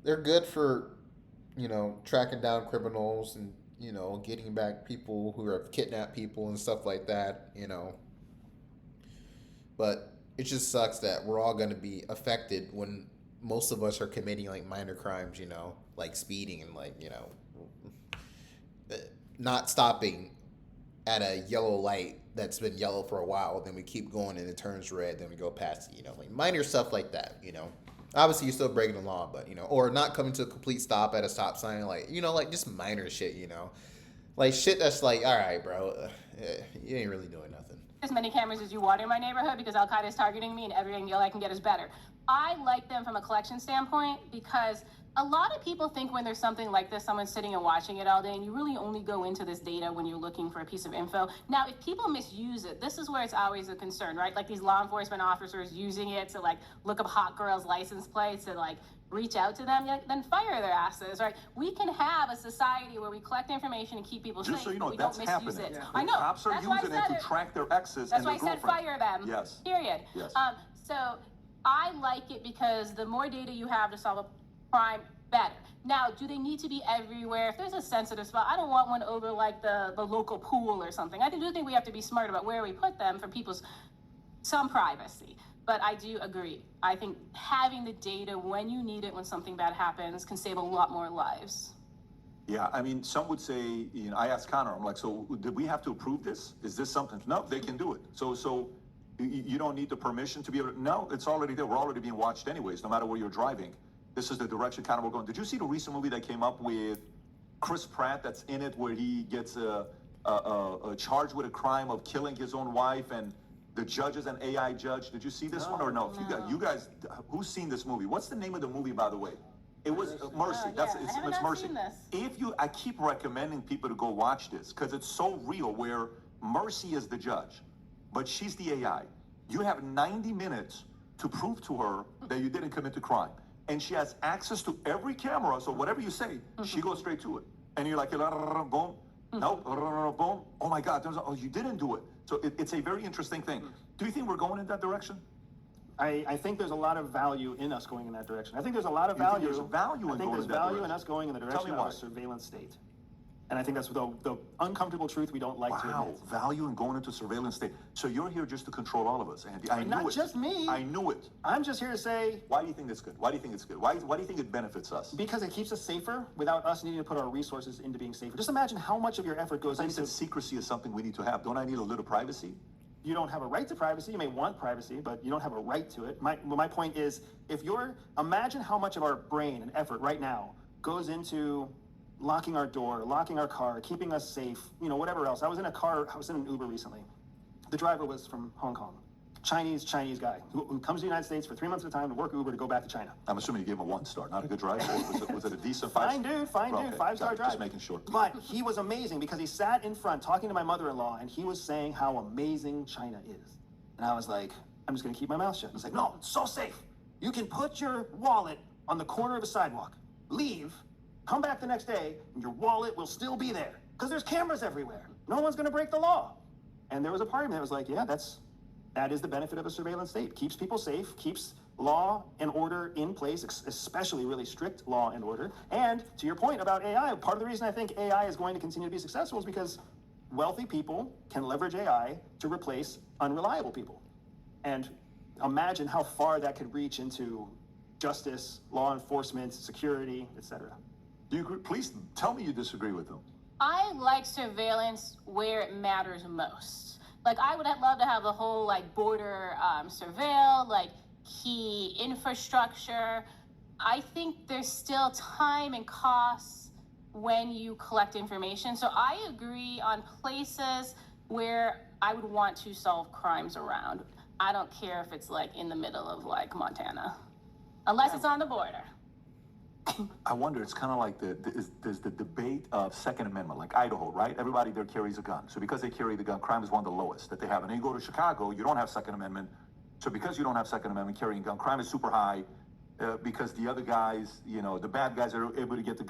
they're good for, tracking down criminals and, getting back people who have kidnapped people and stuff like that, But it just sucks that we're all going to be affected when most of us are committing, like, minor crimes, like speeding and, like, not stopping at a yellow light that's been yellow for a while. Then we keep going and it turns red. Then we go past it, like minor stuff like that, Obviously, you're still breaking the law, but, or not coming to a complete stop at a stop sign, like, like just minor shit, Like shit that's like, all right, bro, you ain't really doing nothing. As many cameras as you want in my neighborhood because Al-Qaeda is targeting me and every angle I can get is better. I like them from a collection standpoint because A lot of people think when there's something like this, someone's sitting and watching it all day, and you really only go into this data when you're looking for a piece of info. Now, if people misuse it, this is where it's always a concern, right? Like these law enforcement officers using it to like look up hot girls' license plates and like reach out to them, then fire their asses, right? We can have a society where we collect information and keep people Just safe, so you know, but we that's don't misuse happening. it. The I know. cops are That's why I using it said to track their exes That's and why their I said girlfriends. fire them. Yes. Period. Yes. So I like it because the more data you have to solve a crime, better. Now, do they need to be everywhere? If there's a sensitive spot, I don't want one over like the local pool or something. I do think we have to be smart about where we put them for people's some privacy. But I do agree. I think having the data when you need it, when something bad happens, can save a lot more lives. Yeah, I mean, some would say, I asked Connor, I'm like, so did we have to approve this? Is this something? No, they can do it. So you don't need the permission to be able to, no, it's already there. We're already being watched anyways, no matter where you're driving. This is the direction kind of we're going. Did you see the recent movie that came up with Chris Pratt that's in it where he gets charged with a crime of killing his own wife and the judge is an AI judge? Did you see this one or no? If you guys, who's seen this movie? What's the name of the movie, by the way? It was Mercy. That's I have not Mercy. seen this. I keep recommending people to go watch this because it's so real. Where Mercy is the judge, but she's the AI. You have 90 minutes to prove to her that you didn't commit the crime, and she has access to every camera. So whatever you say, she goes straight to it, and you're like, boom, nope, boom. Oh my God, you didn't do it. So it's a very interesting thing. Do you think we're going in that direction? I think there's a lot of value in us going in that direction. I think there's a lot of You think value. there's value in I think going there's in that value in direction? us going in the Tell direction me of why. a surveillance state. And I think that's the uncomfortable truth we don't like to Wow, admit. value in going into surveillance state. So you're here just to control all of us, Andy. I knew Not it. just me. I knew it. I'm just here to say, Why do you think it's good? Why do you think it's good? Why do you think it benefits us? because it keeps us safer without us needing to put our resources into being safer. Just imagine how much of your effort goes I into. said secrecy is something we need to have. Don't I need a little privacy? You don't have a right to privacy. You may want privacy, but you don't have a right to it. My point is, imagine how much of our brain and effort right now goes into locking our door, locking our car, keeping us safe, whatever else. I was in an Uber recently. The driver was from Hong Kong. Chinese guy who comes to the United States for 3 months at a time to work Uber to go back to China. I'm assuming you gave him a 1 star, not a good drive. Or was it a decent Fine dude, Okay, 5-star drive. Just making sure. But he was amazing because he sat in front talking to my mother-in-law and he was saying how amazing China is. And I was like, I'm just gonna keep my mouth shut. He's like, no, it's so safe. You can put your wallet on the corner of a sidewalk, leave, come back the next day, and your wallet will still be there. Because there's cameras everywhere. No one's gonna break the law. And there was a part of me that was like, yeah, that is the benefit of a surveillance state. Keeps people safe, keeps law and order in place, especially really strict law and order. And to your point about AI, part of the reason I think AI is going to continue to be successful is because wealthy people can leverage AI to replace unreliable people. And imagine how far that could reach into justice, law enforcement, security, etc. Do you agree? Please tell me you disagree with them. I like surveillance where it matters most. Like, I would love to have the whole, like, border surveil, like, key infrastructure. I think there's still time and costs when you collect information. So I agree on places where I would want to solve crimes around. I don't care if it's, like, in the middle of, like, Montana. Unless it's on the border. I wonder, it's kind of like there's the debate of Second Amendment, like Idaho, right? Everybody there carries a gun. So because they carry the gun, crime is one of the lowest that they have. And then you go to Chicago, you don't have Second Amendment. So because you don't have Second Amendment carrying a gun, crime is super high because the other guys, the bad guys are able to get the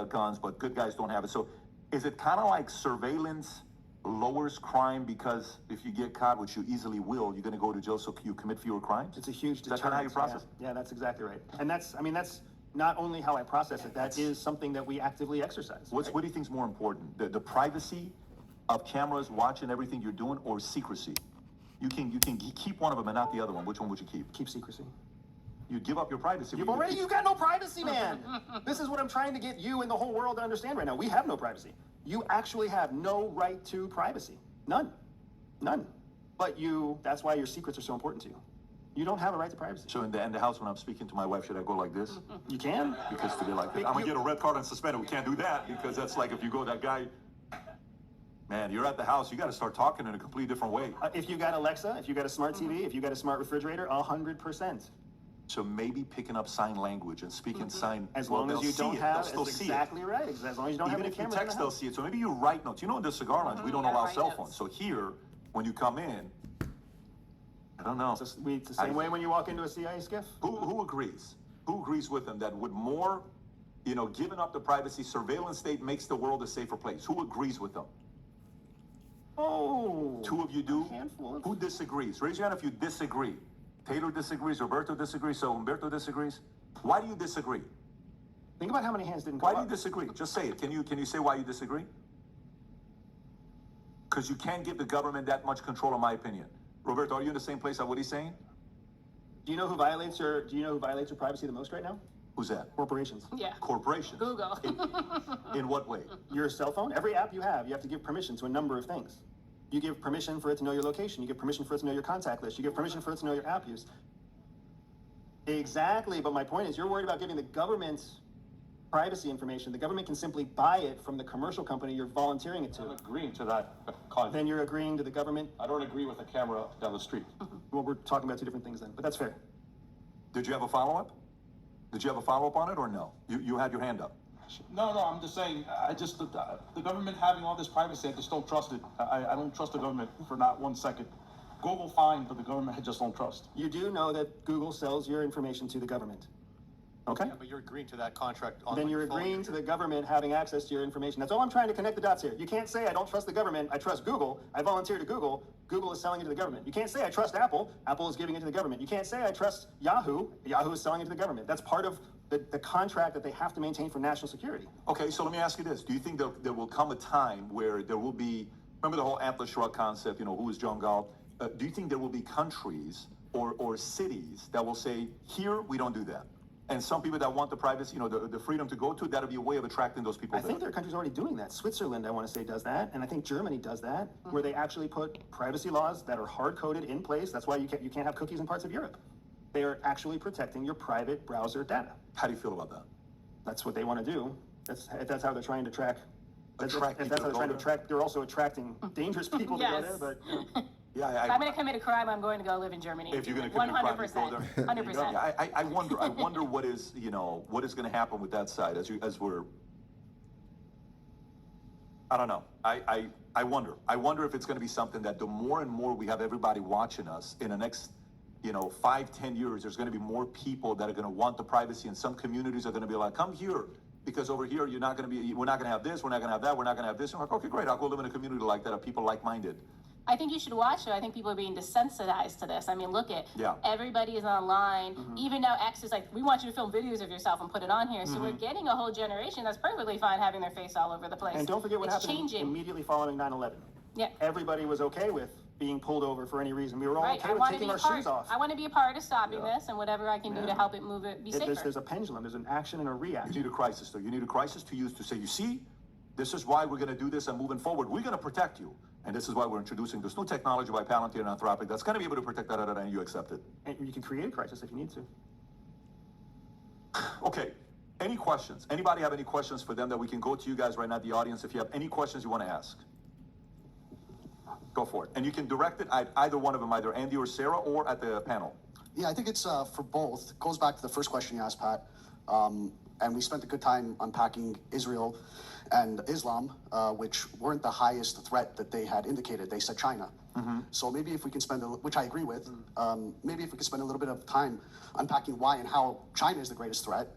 guns, but good guys don't have it. So is it kind of like surveillance lowers crime because if you get caught, which you easily will, you're going to go to jail so you commit fewer crimes? It's a huge deterrent. Is that kind of how you process it? Yeah, that's exactly right. And that's not only how I process it, that is something that we actively exercise. What do you think is more important? The privacy of cameras watching everything you're doing, or secrecy? You can keep one of them and not the other one. Which one would you keep? Keep secrecy. You give up your privacy. You've got no privacy, man. This is what I'm trying to get you and the whole world to understand right now. We have no privacy. You actually have no right to privacy. None. But that's why your secrets are so important to you. You don't have a right to privacy. So in the house, when I'm speaking to my wife, should I go like this? You can. Because to be like, I'm gonna get a red card and suspended. We can't do that because that's like if you go that guy. Man, you're at the house. You got to start talking in a completely different way. If you got Alexa, if you got a smart TV, if you got a smart refrigerator, 100%. So maybe picking up sign language and speaking sign. As well, long as they'll you see don't it. have, They'll still that's see exactly right. As long as you don't have Even any if you cameras in text, the they'll house. see it. So maybe you write notes. You know, in the cigar lounge, we don't Yeah, allow write cell notes. phones. So here, when you come in, I don't know. It's the same way when you walk into a CIA skiff. Who agrees? Who agrees with them that with more, giving up the privacy, surveillance state makes the world a safer place? Who agrees with them? Oh. Two of you do? A handful of- Who disagrees? Raise your hand if you disagree. Taylor disagrees, Roberto disagrees, so Humberto disagrees. Why do you disagree? Think about how many hands didn't go Why do up. you disagree? Just say it. Can you say why you disagree? Because you can't give the government that much control, in my opinion. Roberto, are you in the same place as what he's saying? Do you know who violates your privacy the most right now? Who's that? Corporations. Yeah. Corporations. Google. In what way? Your cell phone, every app you have to give permission to a number of things. You give permission for it to know your location. You give permission for it to know your contact list. You give permission for it to know your app use. Exactly, but my point is you're worried about giving the government privacy information. The government can simply buy it from the commercial company you're volunteering it I'm to. agreeing to that content. Then you're agreeing to the government. I don't agree with a camera down the street. Well, we're talking about two different things then, but that's fair. Did you have a follow-up? Did you have a follow-up on it or no? You had your hand up. No, I'm just saying, the government having all this privacy, I just don't trust it. I don't trust the government for not 1 second. Google fine, but the government I just don't trust. You do know that Google sells your information to the government. Okay? Yeah, but you're agreeing to that contract on Then your you're phone. agreeing to the government having access to your information. That's all I'm trying to connect the dots here. You can't say I don't trust the government, I trust Google, I volunteer to Google, Google is selling it to the government. You can't say I trust Apple, Apple is giving it to the government. You can't say I trust Yahoo, Yahoo is selling it to the government. That's part of the contract that they have to maintain for national security. Okay, so let me ask you this. Do you think there will come a time where there will be, remember the whole Atlas Shrugged concept, who is John Gall? Do you think there will be countries or cities that will say, here, we don't do that? And some people that want the privacy, the freedom to go to, that'll be a way of attracting those people I think there are countries already doing that. Switzerland, I want to say, does that, and I think Germany does that, where they actually put privacy laws that are hard-coded in place. That's why you can't have cookies in parts of Europe. They are actually protecting your private browser data. How do you feel about that? That's what they want to do. That's how they're trying to track. Attract If people that's how to they're go trying to there? track. They're also attracting dangerous people to go Yes. there. But Yeah, If I'm going to commit a crime, I'm going to go live in Germany. if you're going to commit a crime, you go there. 100%. Yeah, I wonder what is going to happen with that side as we're. I don't know. I wonder if it's going to be something that the more and more we have everybody watching us in the next 5-10 years, there's going to be more people that are going to want the privacy, and some communities are going to be like, come here, because over here we're not going to have this, we're not going to have that, we're not going to have this. I'm like, okay, great, I'll go live in a community like that of people like-minded. I think you should watch it. I think people are being desensitized to this. I mean, look at Yeah. everybody is online. Even now, X is like, we want you to film videos of yourself and put it on here. So we're getting a whole generation that's perfectly fine having their face all over the place. and don't forget what it's happened changing. immediately following 9/11. Yeah. Everybody was okay with being pulled over for any reason. We were all Right. okay I with want to taking be our a part. shoes off. I want to be a part of stopping Yeah. this, and whatever I can do Yeah. to help it move it, be safer. There's a pendulum. There's an action and a You reaction. need a crisis, though. You need a crisis to use to say, you see, this is why we're going to do this and moving forward. We're going to protect you. And this is why we're introducing this new technology by Palantir and Anthropic that's going to be able to protect that, and you accept it. And you can create a crisis if you need to. Okay. Any questions? Anybody have any questions for them that we can go to you guys right now, the audience, if you have any questions you want to ask? Go for it. And you can direct it at either one of them, either Andy or Sarah, or at the panel. Yeah, I think it's for both. It goes back to the first question you asked, Pat. And we spent a good time unpacking Israel and Islam, which weren't the highest threat that they had indicated. They said China. So maybe if we can spend, which I agree with, maybe if we could spend a little bit of time unpacking why and how China is the greatest threat,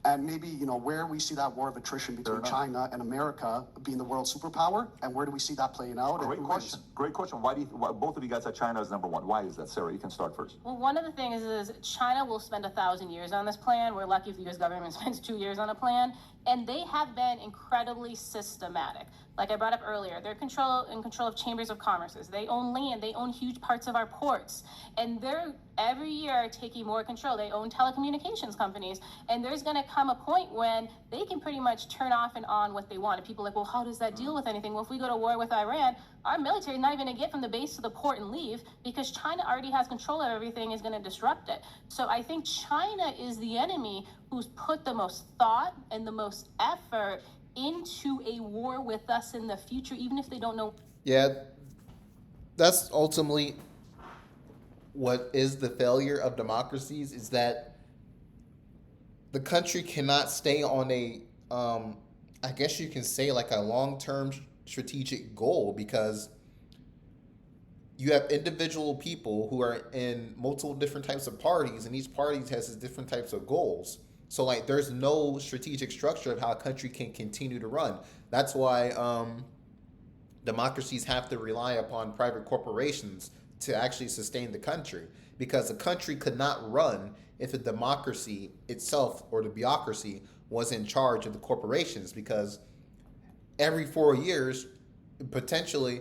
and maybe where we see that war of attrition between China and America being the world superpower, and where do we see that playing out? and Great who question. wins? Great question. Why both of you guys said China is number one? Why is that, Sarah? You can start first. Well, one of the things is China will spend 1,000 years on this plan. We're lucky if the U.S. government spends 2 years on a plan. And they have been incredibly systematic. Like I brought up earlier, they're in control of chambers of commerces. They own land. They own huge parts of our ports. And they're every year taking more control. They own telecommunications companies. And there's going to come a point when they can pretty much turn off and on what they want. And people are like, well, how does that deal with anything? Well, if we go to war with Iran, our military is not even going to get from the base to the port and leave because China already has control of everything, is going to disrupt it. So I think China is the enemy who's put the most thought and the most effort into a war with us in the future, even if they don't know. Yeah, that's ultimately what is the failure of democracies, is that the country cannot stay on a, I guess you can say like a long-term strategic goal, because you have individual people who are in multiple different types of parties, and each party has its different types of goals. So like, there's no strategic structure of how a country can continue to run. That's why democracies have to rely upon private corporations to actually sustain the country, because a country could not run if the democracy itself or the bureaucracy was in charge of the corporations, because every 4 years, potentially,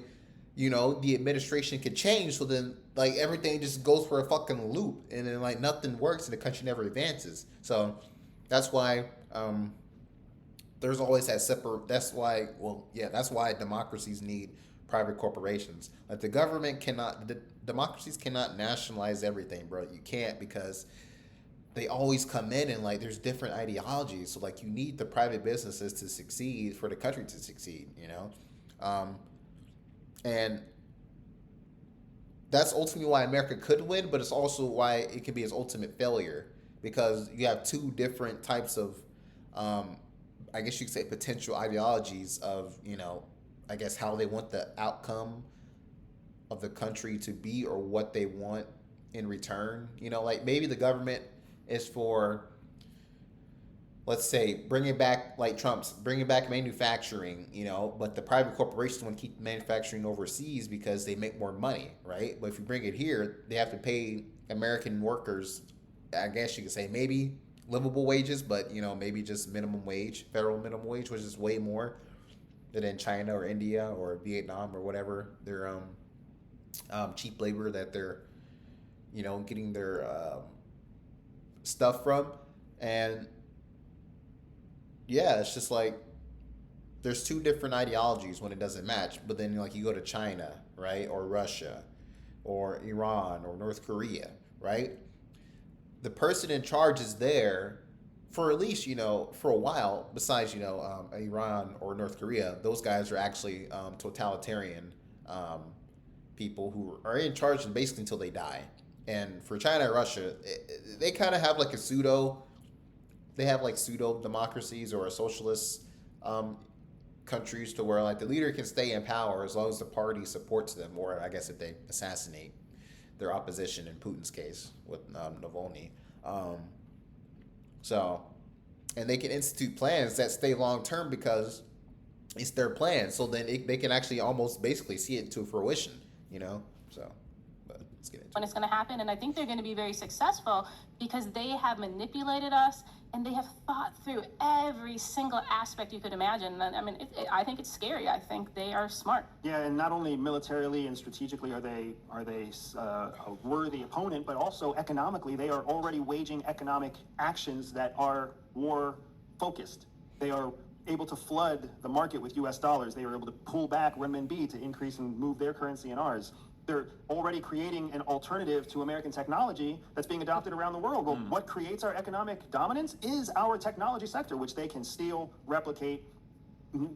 the administration could change. So then, like, everything just goes for a fucking loop, and then, like, nothing works, and the country never advances. So that's why there's always that separate. That's why democracies need private corporations. Like, democracies cannot nationalize everything, bro. You can't, because they always come in and, like, there's different ideologies. So, like, you need the private businesses to succeed for the country to succeed, and that's ultimately why America could win, but it's also why it can be its ultimate failure, because you have two different types of, I guess you could say, potential ideologies of, I guess how they want the outcome of the country to be, or what they want in return. Like, maybe the government is for, let's say, bringing back, like Trump's, bringing back manufacturing, but the private corporations want to keep manufacturing overseas because they make more money, right? But if you bring it here, they have to pay American workers, I guess you could say, maybe livable wages, but, maybe just minimum wage, federal minimum wage, which is way more than in China or India or Vietnam or whatever their cheap labor that they're, getting their stuff from. And yeah, it's just like, there's two different ideologies when it doesn't match. But then, like, you go to China, right, or Russia, or Iran, or North Korea, right? The person in charge is there for at least, for a while. Besides, Iran or North Korea, those guys are actually totalitarian people who are in charge basically until they die. And for China and Russia, they kind of have like a pseudo. They have like pseudo democracies or a socialist countries, to where, like, the leader can stay in power as long as the party supports them, or I guess if they assassinate their opposition, in Putin's case with Navalny. And they can institute plans that stay long term because it's their plan. So then they can actually almost basically see it to fruition, So, but let's get into when it's going to happen. And I think they're going to be very successful because they have manipulated us, and they have thought through every single aspect you could imagine. And I mean, I think it's scary. I think they are smart. Yeah, and not only militarily and strategically are they a worthy opponent, but also economically, they are already waging economic actions that are war focused. They are able to flood the market with U.S. dollars. They are able to pull back renminbi to increase and move their currency and ours. They're already creating an alternative to American technology that's being adopted around the world. Well, what creates our economic dominance is our technology sector, which they can steal, replicate.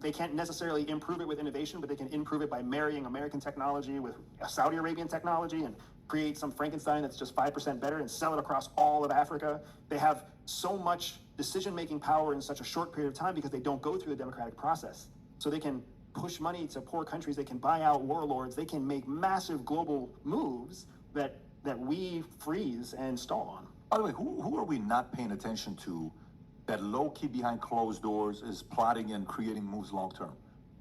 They can't necessarily improve it with innovation, but they can improve it by marrying American technology with Saudi Arabian technology and create some Frankenstein that's just 5% better and sell it across all of Africa. They have so much decision-making power in such a short period of time because they don't go through the democratic process. So they can push money to poor countries, they can buy out warlords, they can make massive global moves that we freeze and stall on. By the way, who are we not paying attention to that low-key behind closed doors is plotting and creating moves long-term?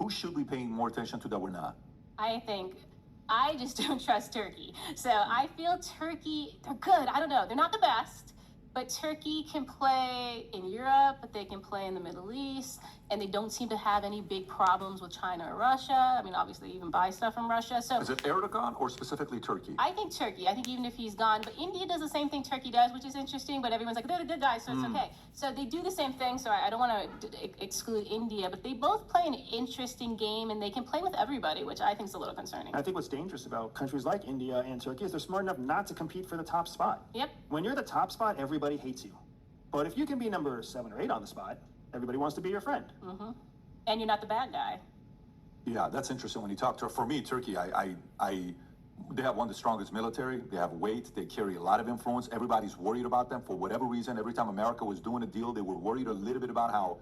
Who should we pay more attention to that we're not? I just don't trust Turkey. So I feel Turkey, they're good. I don't know. They're not the best, but Turkey can play in Europe, but they can play in the Middle East, and they don't seem to have any big problems with China or Russia. I mean, obviously, you even buy stuff from Russia. So is it Erdogan or specifically Turkey? I think Turkey. I think even if he's gone, but India does the same thing Turkey does, which is interesting, but everyone's like, they're the good guys, so it's okay. So they do the same thing, so I don't want to exclude India, but they both play an interesting game, and they can play with everybody, which I think is a little concerning. I think what's dangerous about countries like India and Turkey is they're smart enough not to compete for the top spot. Yep. When you're the top spot, everybody hates you. But if you can be number 7 or 8 on the spot, everybody wants to be your friend. Mm-hmm. And you're not the bad guy. Yeah, that's interesting when you talk to. For me, Turkey, I They have one of the strongest military. They have weight. They carry a lot of influence. Everybody's worried about them for whatever reason. Every time America was doing a deal, they were worried a little bit about how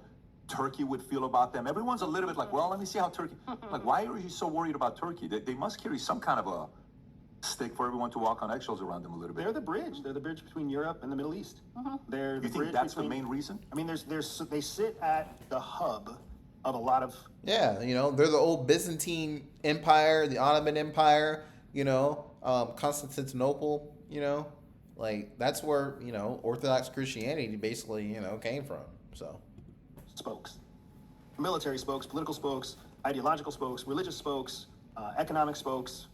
Turkey would feel about them. Everyone's a little bit like, well, let me see how Turkey. Like, why are you so worried about Turkey? They must carry some kind of a stick for everyone to walk on eggshells around them a little bit. They're the bridge. They're the bridge between Europe and the Middle East. They're the You think bridge that's between, the main reason? I mean, they sit at the hub of a lot of. Yeah, they're the old Byzantine Empire, the Ottoman Empire, Constantinople, like that's where, Orthodox Christianity basically, came from. So Spokes, military spokes, political spokes, ideological spokes, religious spokes, economic spokes.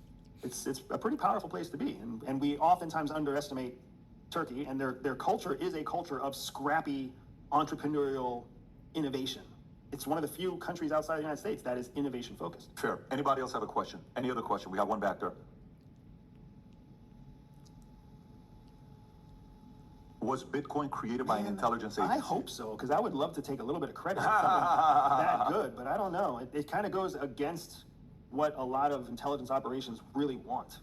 It's a pretty powerful place to be, and we oftentimes underestimate Turkey, and their culture is a culture of scrappy entrepreneurial innovation. It's one of the few countries outside the United States that is innovation focused. Fair. Anybody else have a question? Any other question? We have one back there. Was Bitcoin created by an intelligence agency? I hope so, because I would love to take a little bit of credit for something that good, but I don't know. It kind of goes against what a lot of intelligence operations really want.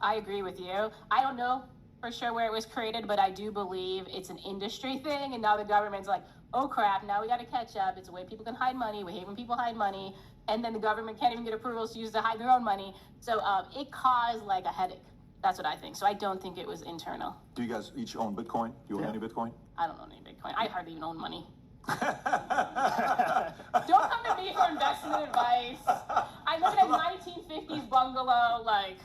I agree with you. I don't know for sure where it was created, but I do believe it's an industry thing. And now the government's like, oh crap, now we got to catch up. It's a way people can hide money. We hate when people hide money. And then the government can't even get approvals to use to hide their own money. So it caused like a headache. That's what I think. So I don't think it was internal. Do you guys each own Bitcoin? Do you own any Bitcoin? I don't own any Bitcoin. I hardly even own money. Don't come to me for investment advice. I live in a 1950s bungalow. Like,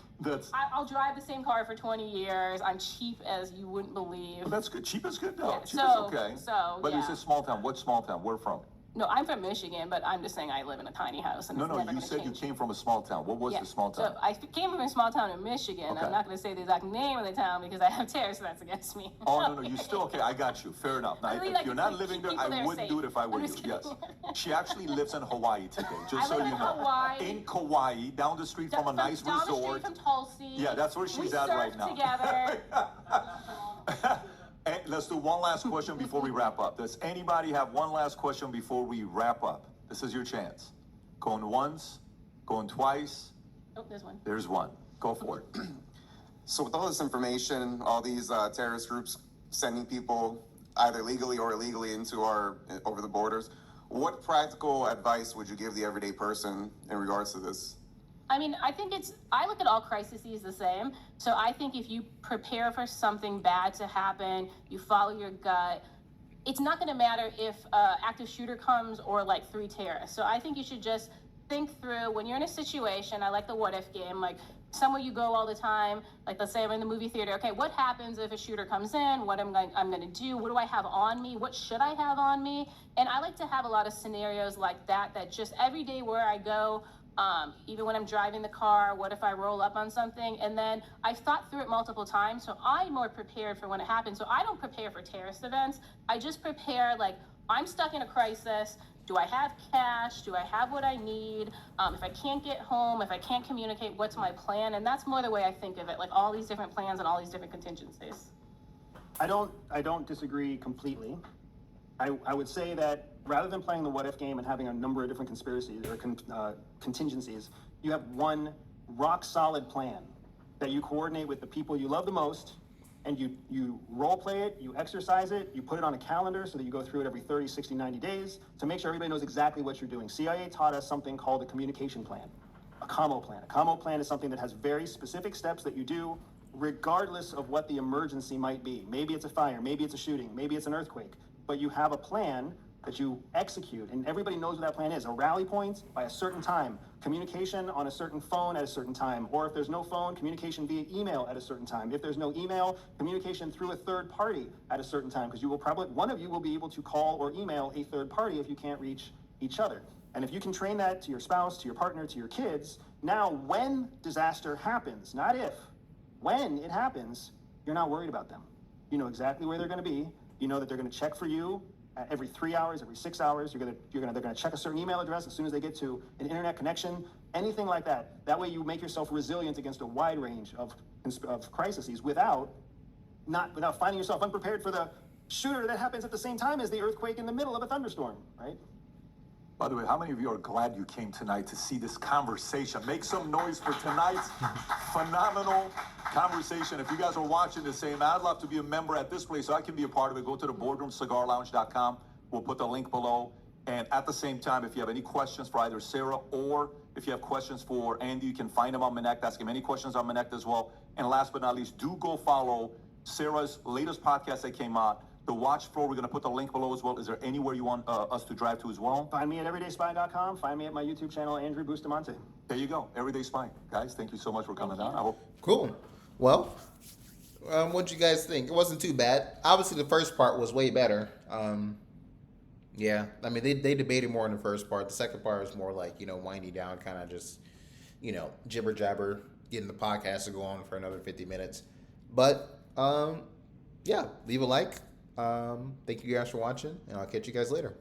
I'll drive the same car for 20 years. I'm cheap as you wouldn't believe. That's good. Cheap is good though. Yeah, Cheap so- is okay. so, But yeah. it's a small town. What small town? Where from? No, I'm from Michigan, but I'm just saying I live in a tiny house. And No, it's no, never you gonna said you change. came from a small town. What was Yeah. the small town? So I came from a small town in Michigan. Okay. I'm not going to say the exact name of the town because I have terrorists that's against me. Oh, no, you still, okay, I got you. Fair enough. Now, Really, if like, you're it's not like living keep there, people I there wouldn't safe. do it if I were I'm you. just Yes. kidding. She actually lives in Hawaii today, I just so live you in know. Hawaii. In Kauai, down the street from a nice down the resort. street from Tulsi. Yeah, that's where she's we at right surf now. together. And let's do one last question before we wrap up. Does anybody have one last question before we wrap up? This is your chance. Going once, going twice. Oh, there's one. There's one. Go for it. So with all this information, all these terrorist groups sending people either legally or illegally over the borders, what practical advice would you give the everyday person in regards to this? I mean, I look at all crises the same. So I think if you prepare for something bad to happen, you follow your gut, it's not going to matter if active shooter comes or like 3 terrorists. So I think you should just think through when you're in a situation. I like the what if game, like somewhere you go all the time. Like let's say I'm in the movie theater. Okay, what happens if a shooter comes in? What I'm going to do? What do I have on me? What should I have on me? And I like to have a lot of scenarios like that just every day where I go. Even when I'm driving the car, what if I roll up on something? And then I've thought through it multiple times, so I'm more prepared for when it happens. So I don't prepare for terrorist events. I just prepare like, I'm stuck in a crisis. Do I have cash? Do I have what I need? If I can't get home, if I can't communicate, what's my plan? And that's more the way I think of it, like all these different plans and all these different contingencies. I don't disagree completely. I would say that rather than playing the what if game and having a number of different conspiracies or contingencies, you have one rock solid plan that you coordinate with the people you love the most, and you role play it, you exercise it, you put it on a calendar so that you go through it every 30, 60, 90 days to make sure everybody knows exactly what you're doing. CIA taught us something called a communication plan, a commo plan. A commo plan is something that has very specific steps that you do regardless of what the emergency might be. Maybe it's a fire, maybe it's a shooting, maybe it's an earthquake, but you have a plan that you execute, and everybody knows what that plan is. A rally point by a certain time, communication on a certain phone at a certain time, or if there's no phone, communication via email at a certain time. If there's no email, communication through a third party at a certain time, because one of you will be able to call or email a third party if you can't reach each other. And if you can train that to your spouse, to your partner, to your kids, now when disaster happens, not if, when it happens, you're not worried about them. You know exactly where they're going to be. You know that they're going to check for you every 3 hours, every 6 hours. They're going to check a certain email address as soon as they get to an internet connection, anything like that. That way you make yourself resilient against a wide range of crises without finding yourself unprepared for the shooter that happens at the same time as the earthquake in the middle of a thunderstorm, right? By the way, how many of you are glad you came tonight to see this conversation? Make some noise for tonight's phenomenal conversation. If you guys are watching this saying, I'd love to be a member at this place so I can be a part of it, go to the boardroomcigarlounge.com. We'll put the link below. And at the same time, if you have any questions for either Sarah or if you have questions for Andy, you can find him on Manect. Ask him any questions on Manect as well. And last but not least, do go follow Sarah's latest podcast that came out, The Watch Floor. We're going to put the link below as well. Is there anywhere you want us to drive to as well? Find me at everydayspy.com. Find me at my YouTube channel, Andrew Bustamante. There you go. Everyday Spy. Guys, thank you so much for coming on. I hope. Cool. Well, what'd you guys think? It wasn't too bad. Obviously, the first part was way better. Yeah, I mean, they debated more in the first part. The second part was more like, winding down, kind of just, jibber jabber, getting the podcast to go on for another 50 minutes. But, yeah, leave a like. Thank you guys for watching, and I'll catch you guys later.